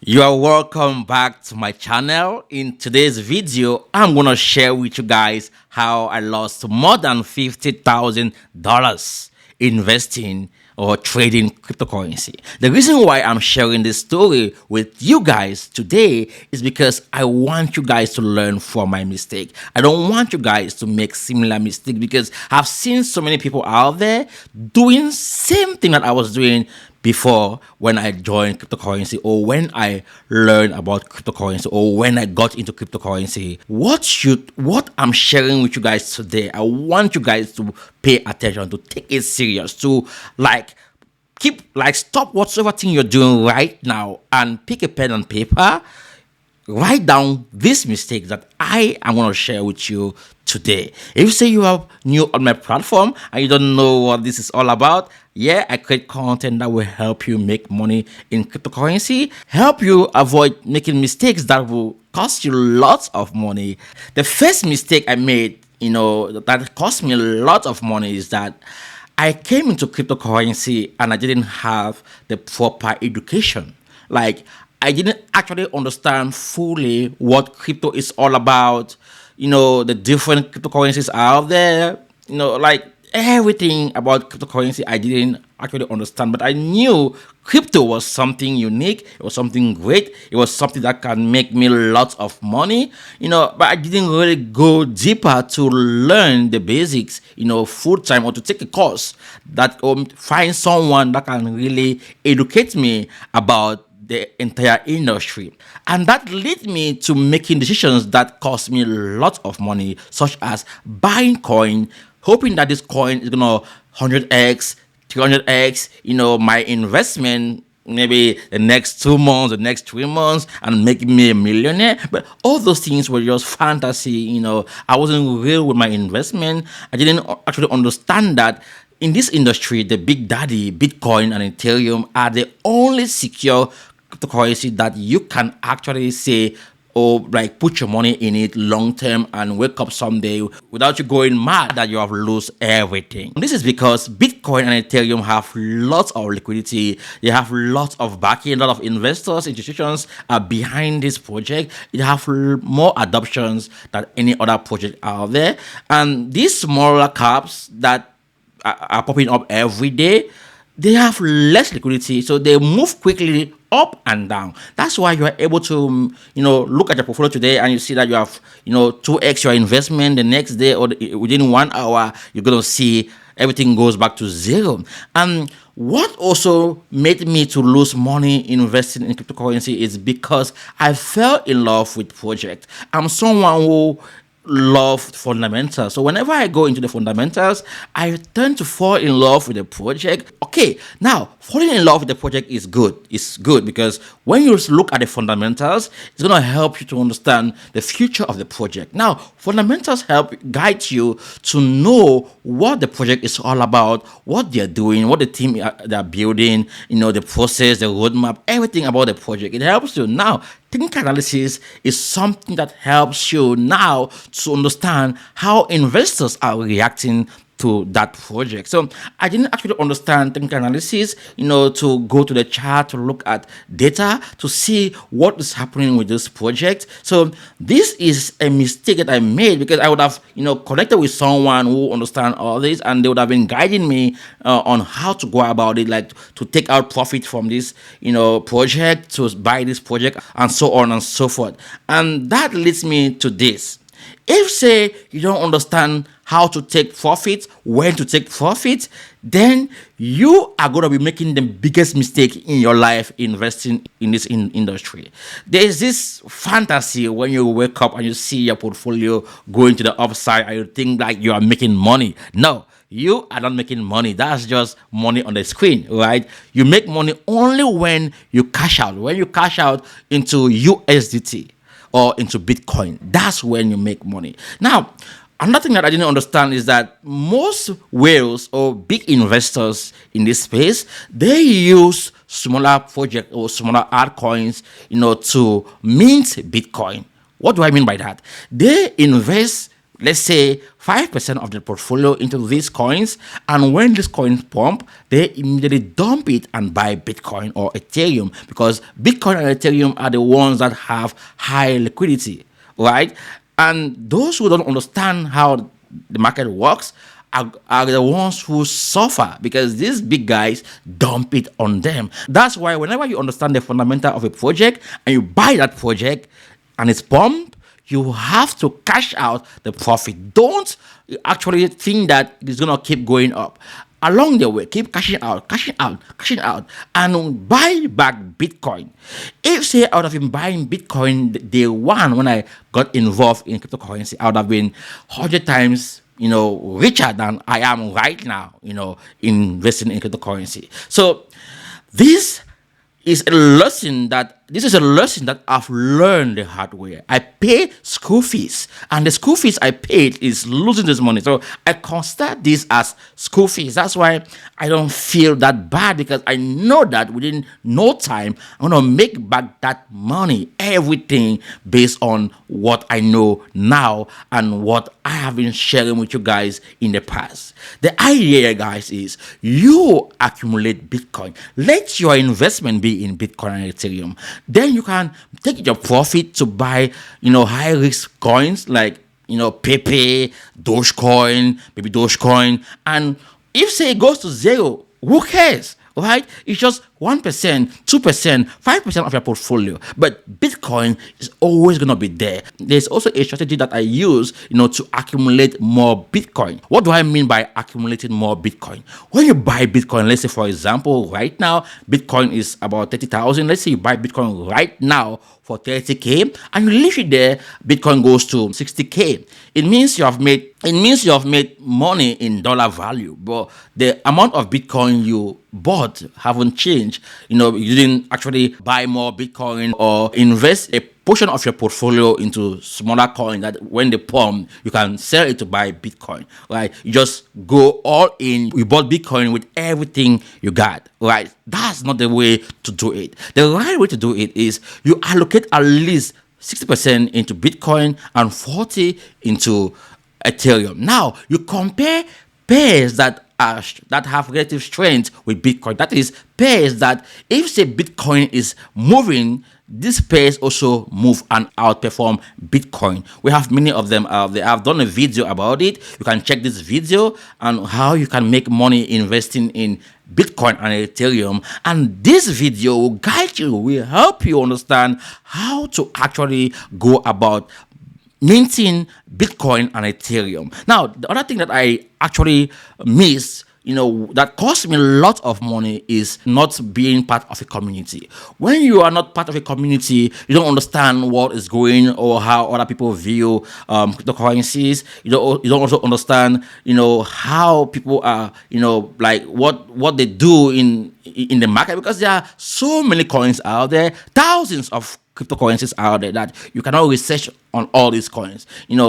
You are welcome back to my channel. In today's video, I'm going to share with you guys how I lost more than $50,000 investing or trading cryptocurrency. The reason why I'm sharing this story with you guys today is because I want you guys to learn from my mistake. I don't want you guys to make similar mistake because I've seen so many people out there doing same thing that I was doing before when I joined cryptocurrency or when I learned about cryptocurrency or when I got into cryptocurrency. What I'm sharing with you guys today, I want you guys to pay attention, to take it serious, to stop whatsoever thing you're doing right now and pick a pen and paper. Write down these mistakes that I am going to share with you today. If you say you are new on my platform and you don't know what this is all about, yeah, I create content that will help you make money in cryptocurrency, help you avoid making mistakes that will cost you lots of money. The first mistake I made, that cost me a lot of money is that I came into cryptocurrency and I didn't have the proper education. Like, I didn't actually understand fully what crypto is all about, the different cryptocurrencies out there, like everything about cryptocurrency I didn't actually understand, but I knew crypto was something unique, it was something great, it was something that can make me lots of money, but I didn't really go deeper to learn the basics, full time or to take a course that find someone that can really educate me about the entire industry. And that led me to making decisions that cost me lots of money, such as buying coin, hoping that this coin is gonna 100x, 300x, my investment maybe the next 2 months, the next 3 months, and make me a millionaire. But all those things were just fantasy. I wasn't real with my investment. I didn't actually understand that in this industry, the big daddy, Bitcoin and Ethereum are the only secure cryptocurrency that you can actually say or like put your money in it long term and wake up someday without you going mad that you have lost everything. This is because Bitcoin and Ethereum have lots of liquidity, they have lots of backing, a lot of investors, institutions are behind this project. It have more adoptions than any other project out there, and these smaller caps that are popping up every day, they have less liquidity, so they move quickly up and down. That's why you are able to, look at your portfolio today and you see that you have, 2x your investment. The next day or within 1 hour, you're going to see everything goes back to zero. And what also made me to lose money investing in cryptocurrency is because I fell in love with project. I'm someone who love fundamentals. So whenever I go into the fundamentals, I tend to fall in love with the project. Okay, now falling in love with the project is good. It's good because when you look at the fundamentals, it's going to help you to understand the future of the project. Now, fundamentals help guide you to know what the project is all about, what they're doing, what the team they're building, the process, the roadmap, everything about the project. It helps you. Now, technical analysis is something that helps you now to understand how investors are reacting to that project. So I didn't actually understand technical analysis, to go to the chart, to look at data, to see what is happening with this project. So this is a mistake that I made because I would have, connected with someone who understands all this and they would have been guiding me on how to go about it, like to take out profit from this, project, to buy this project and so on and so forth. And that leads me to this. If say you don't understand how to take profit, when to take profit, then you are going to be making the biggest mistake in your life investing in this industry. There is this fantasy when you wake up and you see your portfolio going to the upside and you think like you are making money. No, you are not making money. That's just money on the screen, right? You make money only when you cash out. When you cash out into USDT or into Bitcoin, that's when you make money. Now, another thing that I didn't understand is that most whales or big investors in this space, they use smaller projects or smaller altcoins, to mint Bitcoin. What do I mean by that? They invest let's say 5% of the portfolio into these coins, and when these coins pump, they immediately dump it and buy Bitcoin or Ethereum, because Bitcoin and Ethereum are the ones that have high liquidity, right? And those who don't understand how the market works are the ones who suffer, because these big guys dump it on them. That's why whenever you understand the fundamental of a project and you buy that project and it's pumped, you have to cash out the profit. Don't actually think that it's gonna keep going up. Along the way, keep cashing out, cashing out, cashing out, and buy back Bitcoin. If say I would have been buying Bitcoin day one when I got involved in cryptocurrency, I would have been 100 times, richer than I am right now, investing in cryptocurrency. So this this is a lesson that I've learned the hard way. I pay school fees, and the school fees I paid is losing this money. So I consider this as school fees. That's why I don't feel that bad, because I know that within no time I'm gonna make back that money. Everything based on what I know now and what I have been sharing with you guys in the past. The idea, guys, is you accumulate Bitcoin. Let your investment be in Bitcoin and Ethereum. Then you can take your profit to buy, high risk coins like, Pepe, Dogecoin, maybe Dogecoin. And if say it goes to zero, who cares? Right? It's just 1%, 2%, 5% of your portfolio. But Bitcoin is always going to be there. There's also a strategy that I use, to accumulate more Bitcoin. What do I mean by accumulating more Bitcoin? When you buy Bitcoin, let's say, for example, right now, Bitcoin is about 30,000. Let's say you buy Bitcoin right now for 30K and you leave it there, Bitcoin goes to 60K. It means you have made money in dollar value, but the amount of Bitcoin you bought haven't changed. You didn't actually buy more Bitcoin or invest a portion of your portfolio into smaller coin that when they pump, you can sell it to buy Bitcoin, right? You just go all in. You bought Bitcoin with everything you got, right? That's not the way to do it. The right way to do it is you allocate at least 60% into Bitcoin and 40% into Ethereum. Now you compare pairs that have relative strength with Bitcoin. That is, pairs that if say Bitcoin is moving, these pairs also move and outperform Bitcoin. We have many of them out there. I've done a video about it. You can check this video on how you can make money investing in Bitcoin and Ethereum. And this video will guide you, will help you understand how to actually go about minting Bitcoin and Ethereum. Now, the other thing that I actually miss, that cost me a lot of money, is not being part of a community. When you are not part of a community, you don't understand what is going or how other people view cryptocurrencies. You don't also understand, how people are, like what they do in the market, because there are so many coins out there, thousands of cryptocurrencies out there that you cannot research on all these coins.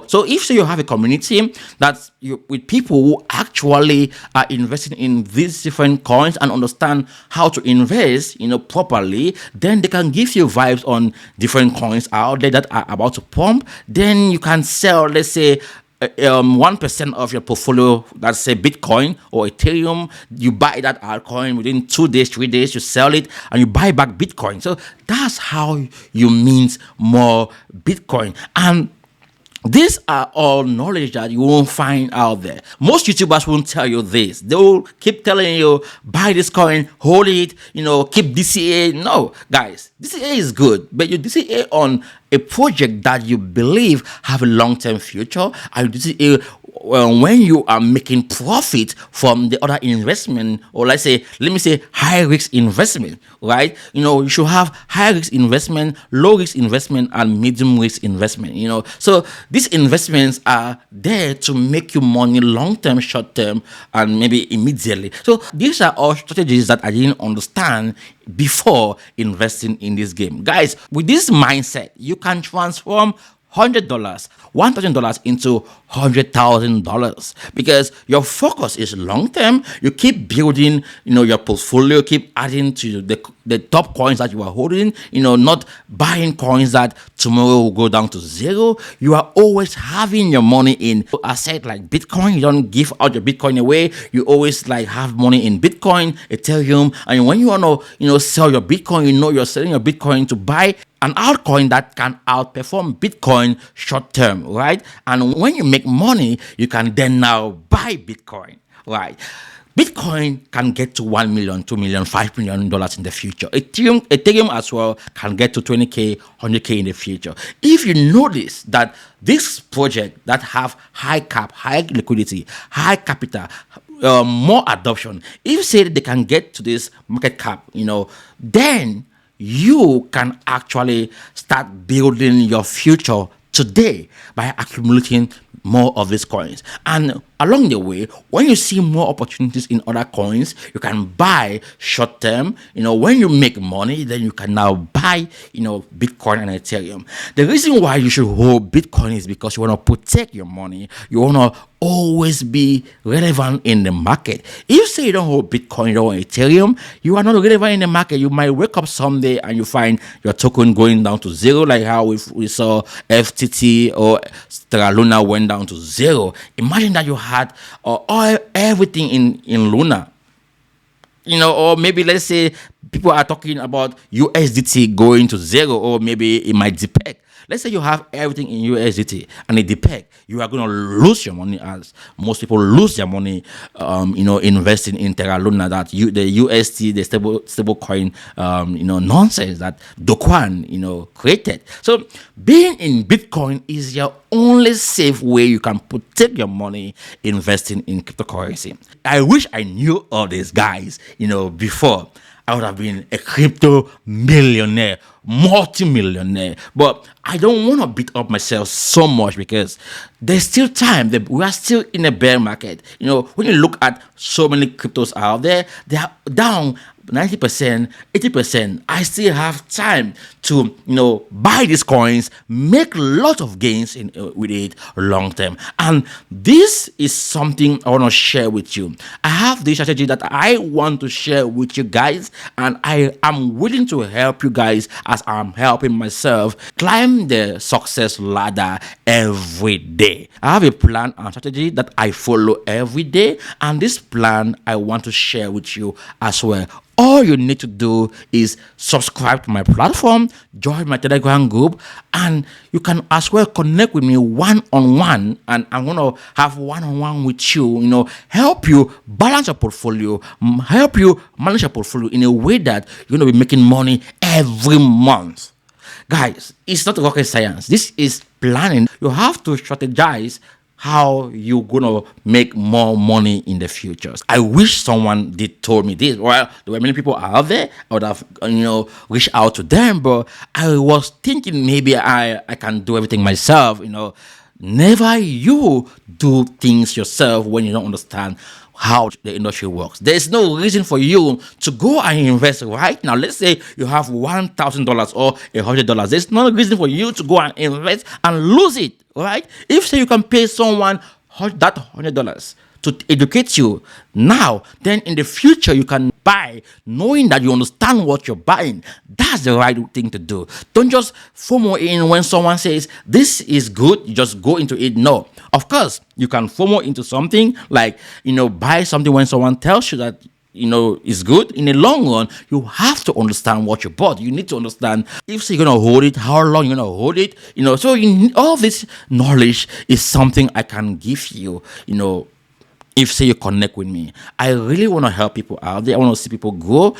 So if you have a community that's with people who actually are investing in these different coins and understand how to invest, properly, then they can give you vibes on different coins out there that are about to pump. Then you can sell, let's say, 1% of your portfolio, that's say Bitcoin or Ethereum. You buy that altcoin within 2 days, 3 days, you sell it and you buy back Bitcoin. So that's how you mint more Bitcoin. And these are all knowledge that you won't find out there. Most YouTubers won't tell you this. They will keep telling you, buy this coin, hold it, keep DCA. No, guys, DCA is good, but you DCA on a project that you believe have a long-term future. And you DCA when you are making profit from the other investment, or let me say high risk investment, right? You should have high risk investment, low risk investment, and medium risk investment. So these investments are there to make you money long term, short term, and maybe immediately. So these are all strategies that I didn't understand before investing in this game, guys. With this mindset, you can transform $100, $1,000 into $100,000, because your focus is long term. You keep building, your portfolio, keep adding to the top coins that you are holding, not buying coins that tomorrow will go down to zero. You are always having your money in asset like Bitcoin. You don't give out your Bitcoin away. You always like have money in Bitcoin, Ethereum, and when you want to, sell your Bitcoin, you're selling your Bitcoin to buy an altcoin that can outperform Bitcoin short term, right? And when you make money, you can then now buy Bitcoin, right? Bitcoin can get to 1 million, 2 million, $5 million in the future. Ethereum as well can get to 20K, 100K in the future. If you notice that this project that have high cap, high liquidity, high capital, more adoption, if you say that they can get to this market cap, then you can actually start building your future today by accumulating more of these coins. And along the way, when you see more opportunities in other coins, you can buy short term. When you make money, then you can now buy, Bitcoin and Ethereum. The reason why you should hold Bitcoin is because you want to protect your money. You want to always be relevant in the market. If you say you don't hold Bitcoin, you don't hold Ethereum, you are not relevant in the market. You might wake up someday and you find your token going down to zero, like how we saw FTT or Terra Luna went down to zero. Imagine that you had everything in Luna, or maybe let's say people are talking about USDT going to zero, or maybe it might depeg. Let's say you have everything in USDT and it depeg. You are going to lose your money, as most people lose their money, investing in Terra Luna, that the UST, the stable coin, nonsense that Do Kwon, created. So being in Bitcoin is your only safe way you can protect your money investing in cryptocurrency. I wish I knew all these guys, before. I would have been a crypto millionaire, multi-millionaire. But I don't want to beat up myself so much because there's still time. We are still in a bear market. When you look at so many cryptos out there, they are down 90%, 80%. I still have time to, buy these coins, make a lot of gains with it long term. And this is something I want to share with you. I have this strategy that I want to share with you guys, and I am willing to help you guys as I'm helping myself climb the success ladder every day. I have a plan and strategy that I follow every day, and this plan I want to share with you as well. All you need to do is subscribe to my platform, join my Telegram group, and you can as well connect with me one-on-one, and I'm going to have one-on-one with you, help you balance your portfolio, help you manage your portfolio in a way that you're going to be making money every month. Guys, it's not rocket science. This is planning. You have to strategize how you're gonna make more money in the future. I wish someone did told me this. Well, there were many people out there. I would have, reached out to them, but I was thinking maybe I can do everything myself. Never you do things yourself when you don't understand how the industry works. There's no reason for you to go and invest right now. Let's say you have $1,000 or $100. There's no reason for you to go and invest and lose it, right? If say you can pay someone that $100 to educate you now, then in the future you can buy knowing that you understand what you're buying. That's the right thing to do. Don't just FOMO in when someone says this is good, you just go into it. No, of course you can FOMO into something like buy something when someone tells you that is good. In the long run, you have to understand what you bought. You need to understand if you're gonna hold it, how long you're gonna hold it. So all this knowledge is something I can give you. If say you connect with me, I really want to help people out there. I want to see people grow.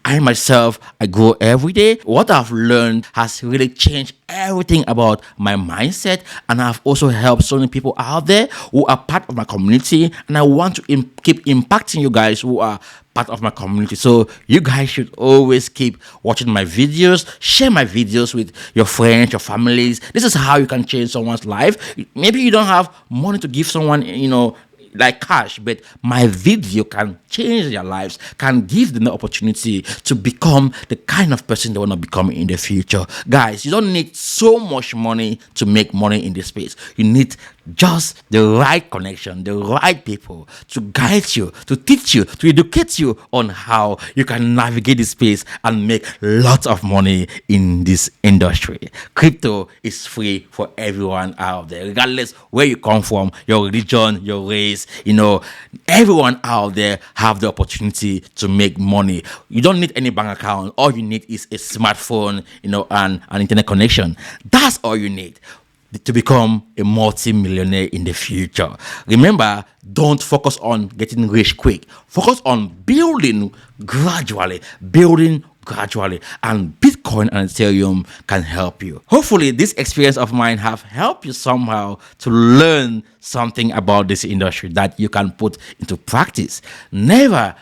I myself, I grow every day. What I've learned has really changed everything about my mindset, and I've also helped so many people out there who are part of my community, and I want to keep impacting you guys who are part of my community. So you guys should always keep watching my videos, share my videos with your friends, your families. This is how you can change someone's life. Maybe you don't have money to give someone, like cash, but my video can change their lives, can give them the opportunity to become the kind of person they want to become in the future. Guys, you don't need so much money to make money in this space. You need just the right connection, the right people to guide you, to teach you, to educate you on how you can navigate this space and make lots of money in this industry. Crypto is free for everyone out there, regardless where you come from, your religion, your race. Everyone out there have the opportunity to make money. You don't need any bank account. All you need is a smartphone, and an internet connection. That's all you need to become a multi-millionaire in the future. Remember, don't focus on getting rich quick. Focus on building gradually, and Bitcoin and Ethereum can help you. Hopefully this experience of mine have helped you somehow to learn something about this industry that you can put into practice. Never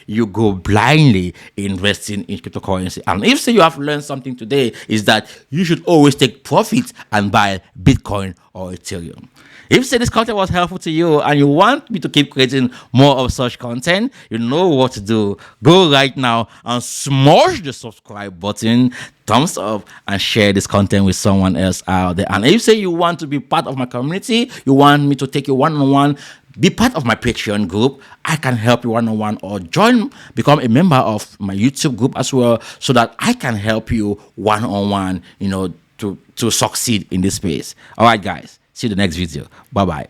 you go blindly investing in cryptocurrency. And if say you have learned something today, is that you should always take profits and buy Bitcoin or Ethereum. If say this content was helpful to you and you want me to keep creating more of such content, you know what to do. Go right now and smash the subscribe button, thumbs up, and share this content with someone else out there. And if say you want to be part of my community, you want me to take you one-on-one, be part of my Patreon group, I can help you one-on-one, or become a member of my YouTube group as well, so that I can help you one-on-one, to succeed in this space. All right, guys. See you in the next video. Bye-bye.